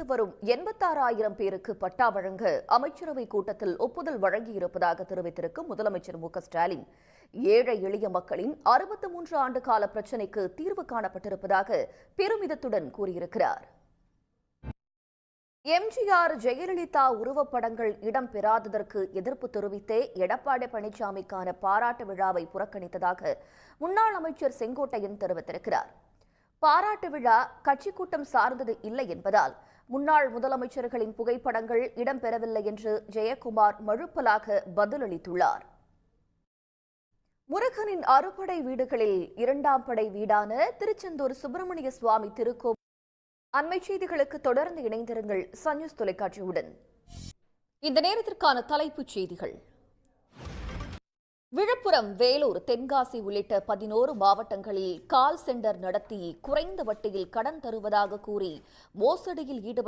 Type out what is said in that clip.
வசித்து வரும் 86,000 பேருக்கு பட்டா வழங்க அமைச்சரவை கூட்டத்தில் ஒப்புதல் வழங்கியிருப்பதாக தெரிவித்திருக்கும் முதலமைச்சர் மு.க.ஸ்டாலின், ஏழை எளிய மக்களின் 63 ஆண்டு கால பிரச்சினைக்கு தீர்வு காணப்பட்டிருப்பதாக பெருமிதத்துடன் கூறியிருக்கிறார். எம்ஜிஆர், ஜெயலலிதா உருவப்படங்கள் இடம்பெறாததற்கு எதிர்ப்பு தெரிவித்தே எடப்பாடி பழனிசாமிக்கான பாராட்டு விழாவை புறக்கணித்ததாக முன்னாள் அமைச்சர் செங்கோட்டையன் தெரிவித்திருக்கிறார். பாராட்டு விழா கட்சி கூட்டம் சார்ந்தது இல்லை என்பதால் முன்னாள் முதலமைச்சர்களின் புகைப்படங்கள் இடம்பெறவில்லை என்று ஜெயக்குமார் மழுப்பலாக பதிலளித்துள்ளார். முருகனின் அறுபடை வீடுகளில் 2ஆம் படை வீடான திருச்செந்தூர் சுப்பிரமணிய சுவாமி திருக்கோவில். அண்மை செய்திகளுக்கு தொடர்ந்து இணைந்திருங்கள் சன் நியூஸ் தொலைக்காட்சியுடன். இந்த நேரத்திற்கான தலைப்புச் செய்திகள். விழுப்புரம், வேலூர், தென்காசி உள்ளிட்ட 11 மாவட்டங்களில் கால் சென்டர் நடத்தி குறைந்த வட்டியில் கடன் தருவதாக கூறி மோசடியில் ஈடுபட்ட